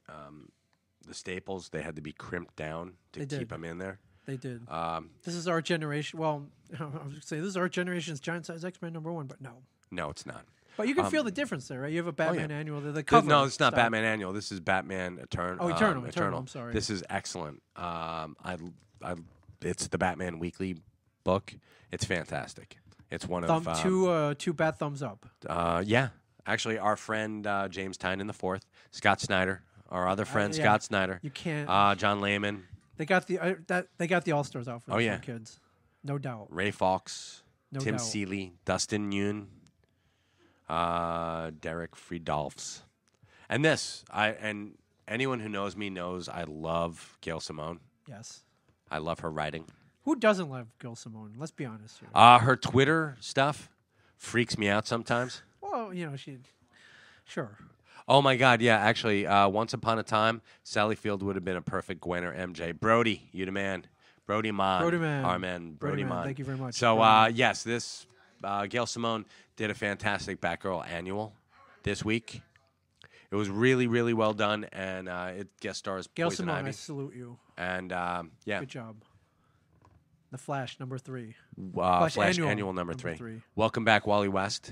staples. They had to be crimped down to keep them in there. They did. This is our generation. Well, I was going to say this is our generation's giant size X-Men #1, but no. No, it's not. But you can feel the difference there, right? You have a Batman annual. The cover. No, it's not Batman annual. This is Batman Eternal. Oh, Eternal. I'm sorry. This is excellent. It's the Batman Weekly book. It's fantastic. It's one of two bat thumbs up. Yeah, actually, our friend James Tynan IV, Scott Snyder, our other friend Scott Snyder. You can't. John Layman. They got the All Stars out for the kids, no doubt. Ray Fawkes, Tim doubt. Seeley, Dustin Yun, Derek Friedolfs, and anyone who knows me knows I love Gail Simone. Yes, I love her writing. Who doesn't love Gail Simone? Let's be honest here. Her Twitter stuff freaks me out sometimes. Well, sure. Oh my God, yeah. Actually, once upon a time, Sally Field would have been a perfect Gwen or MJ. Brody, you the man. Brody Man. Our man, Brody Man. Thank you very much. So, yes, this Gail Simone did a fantastic Batgirl annual this week. It was really, really well done, and it guest stars Gail Poison Simone, Ivy. I salute you. And, yeah. Good job. The Flash, #3. Flash annual number 3. Welcome back, Wally West.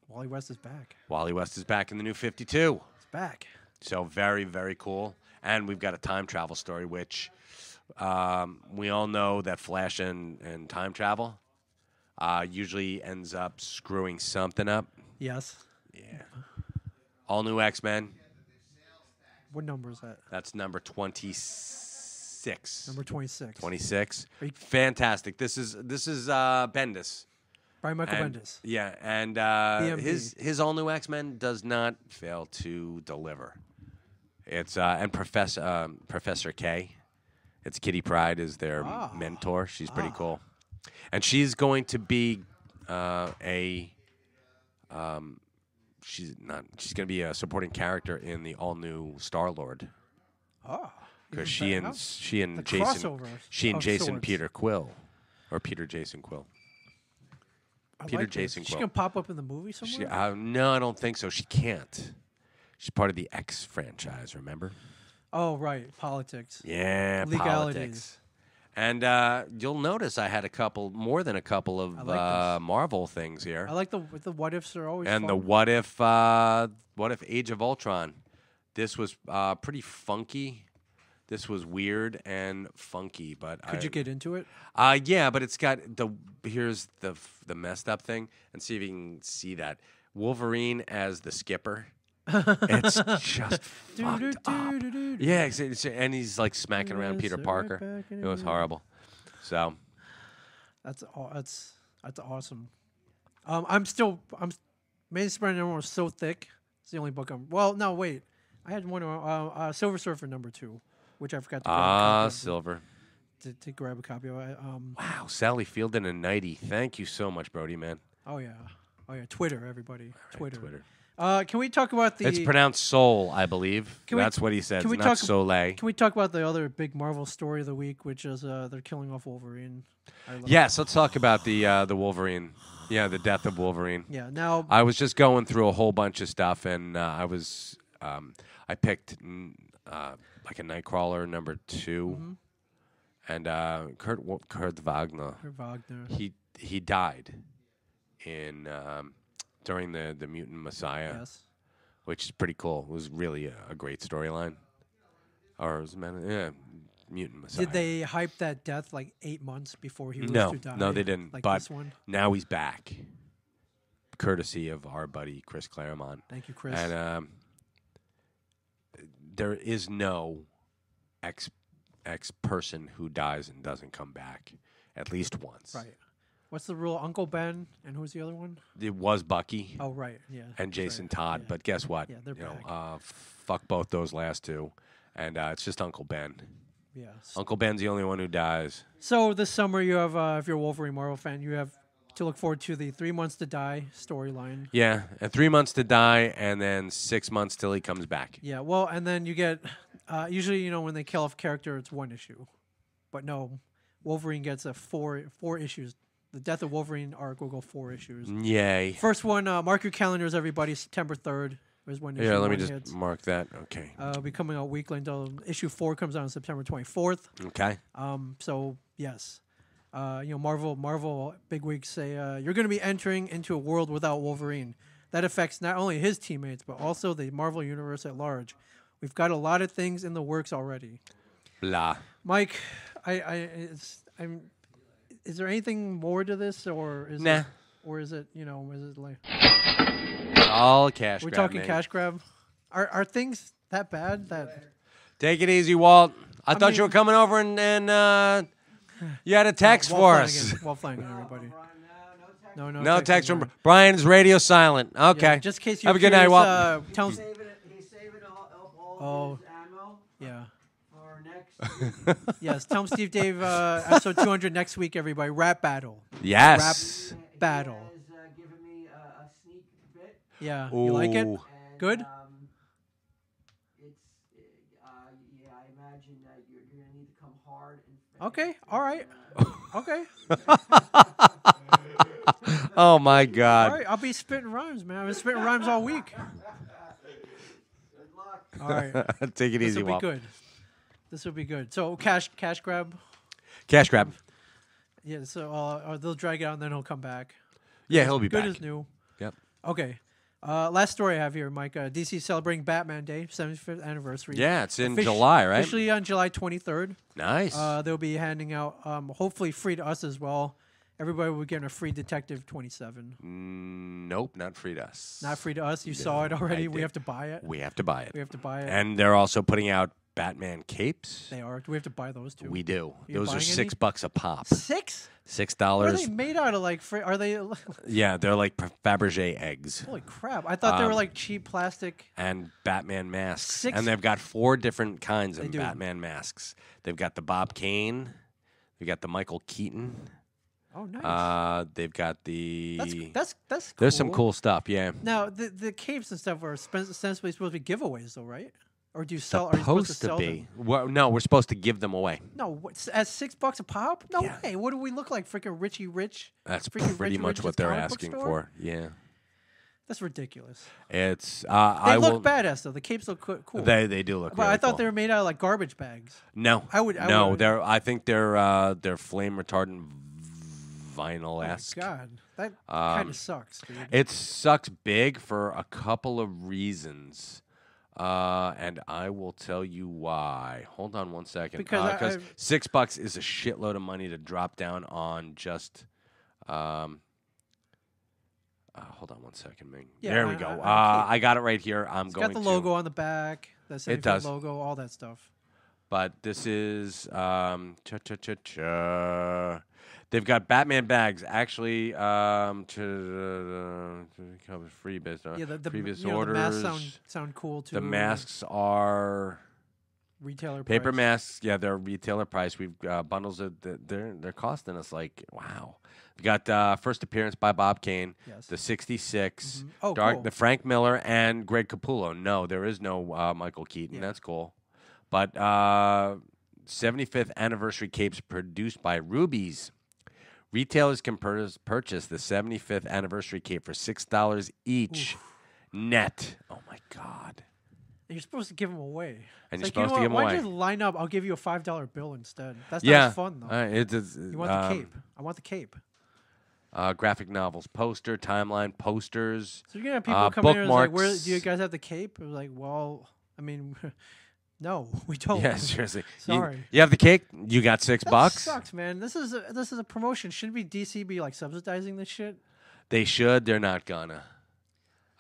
Wally West is back. Wally West is back in the new 52. It's back. So very, very cool. And we've got a time travel story, which we all know that Flash and time travel usually ends up screwing something up. Yes. Yeah. All new X-Men. What number is that? That's number 26. Number 26. 26. Fantastic. This is Bendis. By Michael Bendis. Yeah, and his all new X-Men does not fail to deliver. It's and Professor K. It's Kitty Pryde is their mentor. She's pretty cool, and she's going to be she's going to be a supporting character in the all new Star-Lord. Oh. Because she and Jason Peter Quill, or Peter Jason Quill. Jason Quill. She can pop up in the movie somewhere? No, I don't think so. She can't. She's part of the X franchise, remember? Oh, right. Politics. Yeah, legalities. Politics. And you'll notice I had more than a couple of Marvel things here. I like the what ifs are always and fun. The what if Age of Ultron. This was pretty funky. This was weird and funky, but could you get into it? Yeah, but it's got here's the messed up thing, and see if you can see that Wolverine as the skipper. It's just fucked up. Yeah, and he's like smacking around Peter Parker. It was horrible. So that's awesome. I'm Amazing Spider-Man was so thick. It's the only book I'm. Well, no, wait. I had one Silver Surfer #2. Which I forgot to grab Silver. To grab a copy of it. Wow, Sally Field in a 90. Thank you so much, Brody, man. Oh, yeah. Twitter, everybody. Right, Twitter. Can we talk about the... It's pronounced Soul, I believe. That's what he says, not Soleil. Can we talk about the other big Marvel story of the week, which is they're killing off Wolverine? Yes, let's talk about the Wolverine. Yeah, the death of Wolverine. Yeah, now... I was just going through a whole bunch of stuff, and I picked... like a Nightcrawler #2, and Kurt Wagner. He died in during the Mutant Messiah, which is pretty cool. It was really a great storyline. Mutant Messiah. Did they hype that death like 8 months before he was to die? No, they didn't. Like but this one? Now he's back, courtesy of our buddy Chris Claremont. Thank you, Chris. And there is no X person who dies and doesn't come back at least once. Right. What's the rule? Uncle Ben, and who's the other one? It was Bucky. Oh, right, yeah. And Jason Todd. Yeah. But guess what? Yeah, they're back. Fuck both those last two. And it's just Uncle Ben. Yeah. Uncle Ben's the only one who dies. So this summer you have, if you're a Wolverine Marvel fan, you have to look forward to the 3 months to die storyline. Yeah, and 3 months to die, and then 6 months till he comes back. Yeah, well, and then you get, usually, when they kill off a character, it's one issue. But no, Wolverine gets a four issues. The Death of Wolverine arc will go 4 issues. Yay. First one, mark your calendars, everybody. September 3rd is when issue Yeah, let me 1 just hits. mark that. Okay. It'll be coming out weekly until issue 4 comes out on September 24th. Okay. So yes, Marvel bigwigs say you're going to be entering into a world without Wolverine. That affects not only his teammates but also the Marvel universe at large. We've got a lot of things in the works already. Blah. Mike, is there anything more to this, or is Nah. it, or is it like All cash we're grab, talking man. cash grab? Are things that bad? That Take it easy, Walt. I thought you mean- were coming over and you had a text for us. Walt Flanagan, everybody. No text from Brian. Brian's radio silent. Okay. Yeah, just in case you have a good night, Walt. Tell He's us. saving all his ammo Yeah. for next week. Yes. Tell him Steve Dave episode 200 next week, everybody. Rap battle. Yes. Battle. He has given me a sneak bit. Yeah. You like it? Ooh. And, Good? It's, yeah, I imagine that you're going to need to come hard and Okay. All right. Okay. Oh my All God. right. I'll be spitting rhymes, man. I've been spitting rhymes all week. good luck. All right. Take it This easy, will be Walt. good. This will be good. So cash grab. Cash grab. Yeah. So they'll drag it out and then he'll come back. Yeah, he'll be Good back. as new. Yep. Okay. Last story I have here, Mike. DC celebrating Batman Day, 75th anniversary. Yeah, it's in July, right? Officially on July 23rd. Nice. They'll be handing out, hopefully free to us as well. Everybody will be getting a free Detective 27. Nope, not free to us. Not free to us. You saw it already. I We did. have to buy it. We have to buy it. We have to buy it. And they're also putting out Batman capes. They are. Do we have to buy those too? We do. You Those are buying any? $6 a pop. 6? $6. What are they made out of? Like, are they? Yeah, they're like Fabergé eggs Holy crap! I thought they were like cheap plastic. and Batman masks. 6 And they've got 4 different kinds They of do. Batman masks. They've got the Bob Kane. They've got the Michael Keaton. Oh, nice. They've got the. That's cool. There's some cool stuff. Yeah. Now the capes and stuff are ostensibly supposed to be giveaways, though, right? Or do you sell? Are you supposed to sell them? Well, no, we're supposed to give them away. No, at $6 a pop? No Yeah. way. What do we look like? Freaking Richie Rich? That's Freaking pretty Richie much Rich's what they're comic book asking store? for. Yeah. That's ridiculous. It's. They I look will. badass though. The capes look cool. They do look. but really I thought cool. they were made out of like garbage bags. No. I would- No, I think they're flame retardant vinyl esque. Oh my God, that kind of sucks, dude. It sucks big for a couple of reasons. And I will tell you why. Hold on one second. Because $6 is a shitload of money to drop down on just. Hold on one second, Ming. Yeah, there we on- go. on the I got it right here. I'm It's going got the to. logo on the back. The It does. logo, all that stuff. But this is They've got Batman bags actually to cover free based on Yeah, the previous the orders. masks sound cool too. The masks are retailer paper price. masks. Yeah, they're retailer price. We've bundles of they're costing us like wow. We got first appearance by Bob Kane, Yes. the '66, Oh, cool. the Frank Miller and Greg Capullo. No, there is no Michael Keaton. Yeah. That's cool. But 75th anniversary capes produced by Rubies. Retailers can purchase the 75th anniversary cape for $6 each net. Oh my God! And you're supposed to give them away. And It's you're like, supposed to give them Why away. don't you line up? I'll give you a $5 bill instead. That's Yeah, not as fun though. it is. You want the cape? I want the cape. Graphic novels, poster, timeline, posters. So you're gonna have people come in here and it's like, "Where bookmarks. do you guys have the cape?" I was like, "Well, I mean, no, we don't." Yeah, seriously. Sorry. You have the cake. You got $6. That sucks, man. This is a promotion. Shouldn't be DC be like subsidizing this shit? They should. They're not gonna.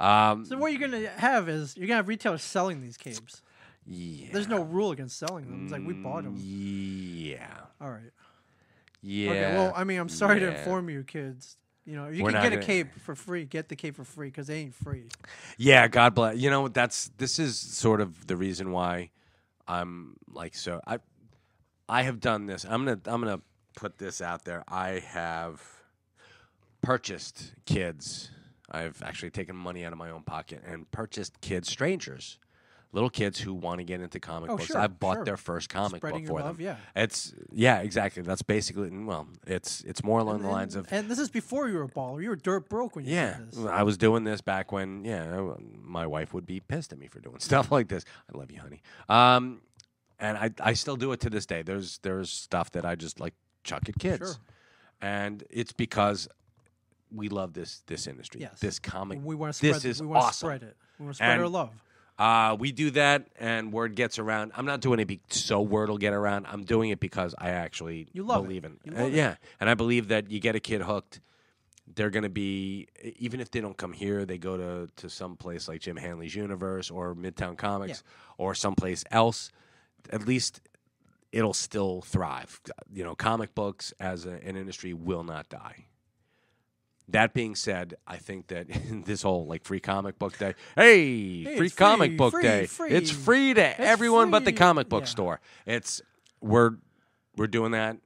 So what you're gonna have is you're gonna have retailers selling these capes. Yeah. There's no rule against selling them. It's like we bought them. Yeah. All right. Yeah. Okay. Well, I mean, I'm sorry to Yeah. inform you, kids. You know, if you We're can not get a gonna- cape for free, get the cape for free because they ain't free. Yeah, God bless. You know, this is sort of the reason why I'm like so. I have done this. I'm gonna put this out there. I have purchased kids. I've actually taken money out of my own pocket and purchased kids, strangers, little kids who want to get into comic Oh, books. sure, I've bought sure. their first comic Spreading book your for love, them. yeah. Exactly. That's basically it's more along the lines of And this is before you were a baller. You were dirt broke when you did this. I was doing this back when my wife would be pissed at me for doing stuff like this. I love you, honey. And I still do it to this day. There's stuff that I just like chuck at kids. Sure. And it's because we love this industry. Yes. This comic. We want to spread This is we want to awesome. spread it. We want to spread And our love. We do that, and word gets around. I'm not doing it so word will get around. I'm doing it because I actually You love believe it. in You love it. Yeah, and I believe that you get a kid hooked, they're going to be, even if they don't come here, they go to some place like Jim Hanley's Universe or Midtown Comics or someplace else, at least it'll still thrive. You know, comic books as an industry will not die. That being said, I think that this whole like free comic book day, hey free it's comic free, book free, day, free. it's free to everyone but the free. comic book Yeah. store. We're doing that.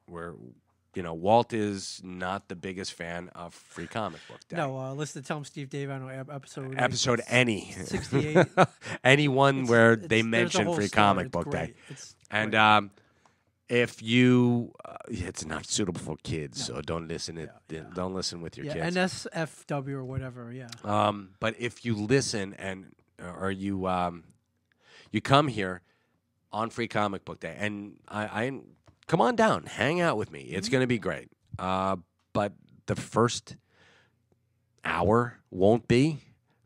Walt is not the biggest fan of free comic book day. No, listen to Tell 'em Steve Dave on episode Episode any 68. anyone where they there's a mention whole free story. comic It's book great. day, It's and great. if you, it's not suitable for kids, so don't listen. Don't listen with your kids. NSFW or whatever. Yeah. But if you listen or you you come here on Free Comic Book Day, and I come on down, hang out with me. It's going to be great. But the first hour won't be,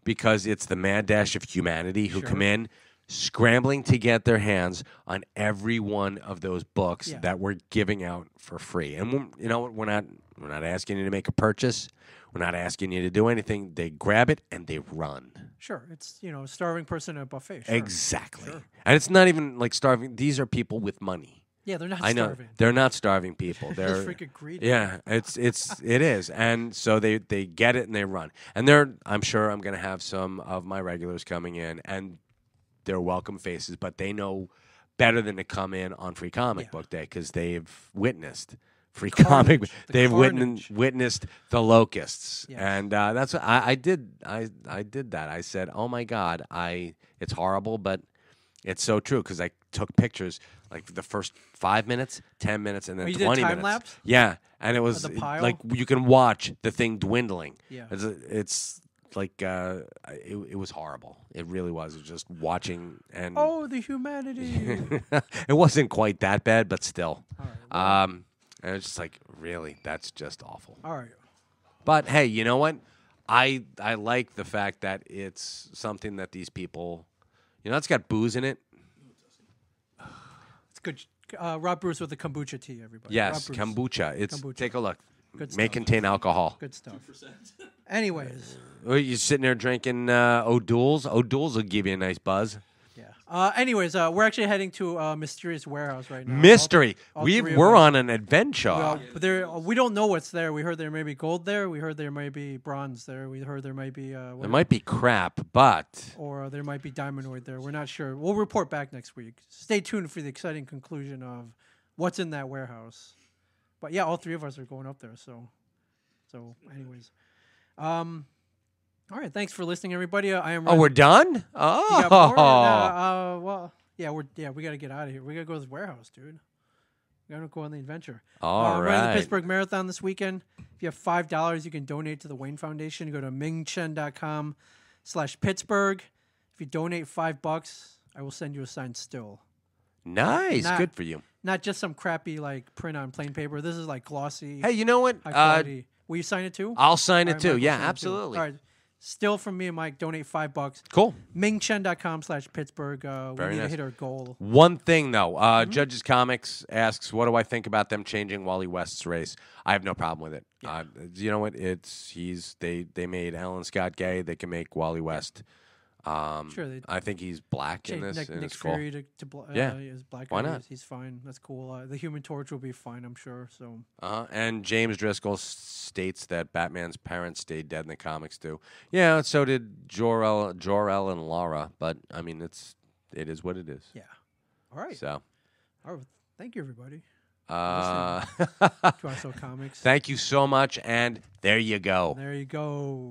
because it's the mad dash of humanity who come in scrambling to get their hands on every one of those books that we're giving out for free. And we're not asking you to make a purchase. We're not asking you to do anything. They grab it and they run. Sure. It's, a starving person at a buffet. Sure. Exactly. Sure. And it's not even like starving. These are people with money. Yeah, they're not I know starving. they're not starving people. They're They're freaking greedy. Yeah, it is, and so they get it and they run. And I'm sure I'm going to have some of my regulars coming in, and they're welcome faces, but they know better than to come in on Free Comic Book Day because they've witnessed free comic. They've witnessed the locusts, and that's what I did. I did that. I said, "Oh my God, it's horrible, but it's so true," because I took pictures like the first 5 minutes, 10 minutes, and then you 20 did time minutes. lapse? Yeah, and it was The pile? like you can watch the thing dwindling. Yeah. It's like it was horrible. It really was. It was just watching and Oh, the humanity. it wasn't quite that bad, but still. All right. And it's just like, really, that's just awful. All right. But hey, you know what? I like the fact that it's something that these people, it's got booze in it. It's good. Rob Bruce with the kombucha tea, everybody. Yes, Rob Bruce. kombucha. Take a look. Good May stuff. contain alcohol. Good stuff. Anyways. You're sitting there drinking O'Doul's. O'Doul's will give you a nice buzz. Yeah. Anyways, we're actually heading to a mysterious warehouse right now. Mystery. All three of We're us. on an adventure. But we don't know what's there. We heard there may be gold there. We heard there might be bronze there. We heard there might be There might be crap, but or there might be diamondoid there. We're not sure. We'll report back next week. Stay tuned for the exciting conclusion of what's in that warehouse. But yeah, all three of us are going up there. So anyways, all right. Thanks for listening, everybody. I am. we're done. You Oh, got more? Well, yeah. We got to get out of here. We got to go to this warehouse, dude. We got to go on the adventure. all We're running the right. Pittsburgh Marathon this weekend. If you have $5, you can donate to the Wayne Foundation. You go to mingchen.com/Pittsburgh. If you donate $5, I will send you a signed still. Nice. Not- Good for you. Not just some crappy like print on plain paper. This is like glossy, Hey, you know what? high quality. Will you sign it too? I'll sign it All right, too. Mike will Yeah, sign it too. absolutely. All right. Still from me and Mike, donate $5. Cool. mingchen.com/Pittsburgh. We Very need to nice. hit our goal. One thing though, Judges Comics asks, "What do I think about them changing Wally West's race?" I have no problem with it. You know what? They made Alan Scott gay. They can make Wally West. Sure, I think he's black in Change this. Nick and it's cool. Fury to Yeah. is black. Why guy. not? He's fine. That's cool. The Human Torch will be fine, I'm sure. So And James Driscoll states that Batman's parents stayed dead in the comics too. Yeah, so did Jor-El and Lara. But I mean, it is what it is. yeah. All right. So, All right. Thank you, everybody. uh, To Comics. thank you so much, and there you go. There you go.